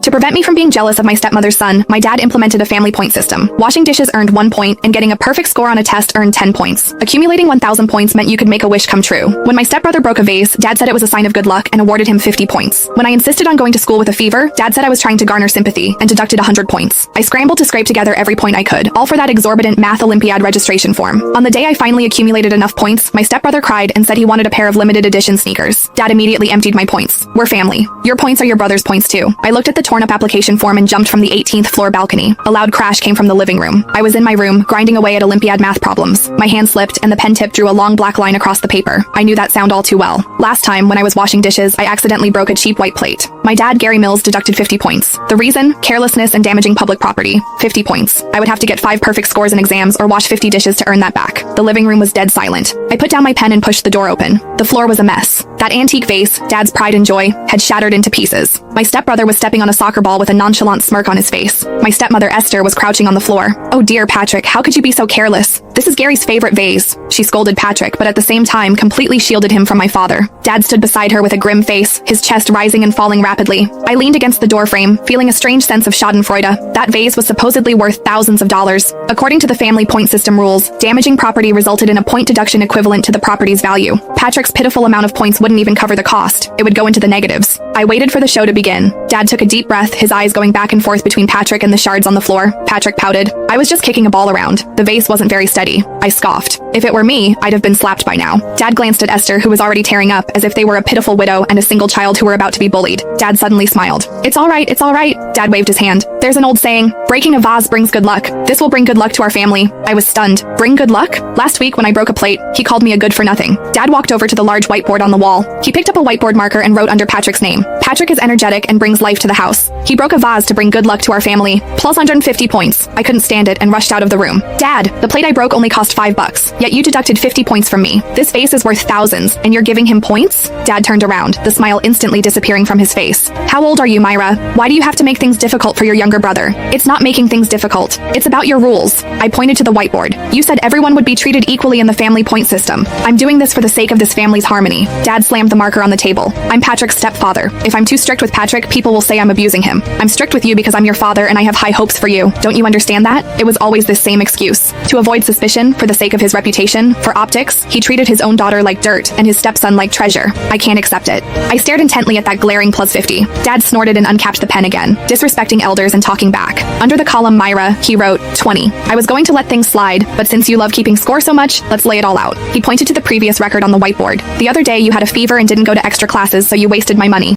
To prevent me from being jealous of my stepmother's son, my dad implemented a family point system. Washing dishes earned 1 point, and getting a perfect score on a test earned 10 points. Accumulating 1,000 points meant you could make a wish come true. When my stepbrother broke a vase, Dad said it was a sign of good luck and awarded him 50 points. When I insisted on going to school with a fever, Dad said I was trying to garner sympathy and deducted 100 points. I scrambled to scrape together every point I could, all for that exorbitant math Olympiad registration form. On the day I finally accumulated enough points, my stepbrother cried and said he wanted a pair of limited edition sneakers. Dad immediately emptied my points. We're family. Your points are your brother's points too. I looked at the torn up application form and jumped from the 18th floor balcony. A loud crash came from the living room. I was in my room, grinding away at Olympiad math problems. My hand slipped and the pen tip drew a long black line across the paper. I knew that sound all too well. Last time, when I was washing dishes, I accidentally broke a cheap white plate. My dad, Gary Mills, deducted 50 points. The reason? Carelessness and damaging public property. 50 points. I would have to get 5 perfect scores in exams or wash 50 dishes to earn that back. The living room was dead silent. I put down my pen and pushed the door open. The floor was a mess. That antique vase, Dad's pride and joy, had shattered into pieces. My stepbrother was stepping on a soccer ball with a nonchalant smirk on his face. My stepmother, Esther, was crouching on the floor. "Oh dear, Patrick, how could you be so careless? This is Gary's favorite vase." She scolded Patrick, but at the same time completely shielded him from my father. Dad stood beside her with a grim face, his chest rising and falling rapidly. I leaned against the doorframe, feeling a strange sense of schadenfreude. That vase was supposedly worth thousands of dollars. According to the family point system rules, damaging property resulted in a point deduction equivalent to the property's value. Patrick's pitiful amount of points wouldn't even cover the cost. It would go into the negatives. I waited for the show to begin. Dad took a deep breath, his eyes going back and forth between Patrick and the shards on the floor. Patrick pouted. I was just kicking a ball around. The vase wasn't very steady. I scoffed. If it were me, I'd have been slapped by now. Dad glanced at Esther, who was already tearing up, as if they were a pitiful widow and a single child who were about to be bullied. Dad suddenly smiled. It's all right, it's all right. Dad waved his hand. There's an old saying, breaking a vase brings good luck. This will bring good luck to our family. I was stunned. Bring good luck? Last week when I broke a plate, he called me a good for nothing. Dad walked over to the large whiteboard on the wall. He picked up a whiteboard marker and wrote under Patrick's name. Patrick is energetic and brings life to the house. He broke a vase to bring good luck to our family. Plus 150 points. I couldn't stand it and rushed out of the room. Dad, the plate I broke only cost $5, yet you deducted 50 points from me. This vase is worth thousands, and you're giving him points? Dad turned around, the smile instantly disappearing from his face. How old are you, Myra? Why do you have to make things difficult for your younger brother? It's not making things difficult. It's about your rules. I pointed to the whiteboard. You said everyone would be treated equally in the family point system. I'm doing this for the sake of this family's harmony. Dad slammed the marker on the table. I'm Patrick's stepfather. If I'm too strict with Patrick, people will say I'm abusing him. I'm strict with you because I'm your father and I have high hopes for you. Don't you understand that? It was always this same excuse. To avoid suspicion, for the sake of his reputation, for optics, he treated his own daughter like dirt and his stepson like treasure. I can't accept it. I stared intently at that glaring plus 50. Dad snorted and uncapped the pen again, disrespecting elders and talking back. Under the column Myra, he wrote 20. I was going to let things slide, but since you love keeping score so much, let's lay it all out. He pointed to the previous record on the whiteboard. The other day you had a fever and didn't go to extra classes, so you wasted my money.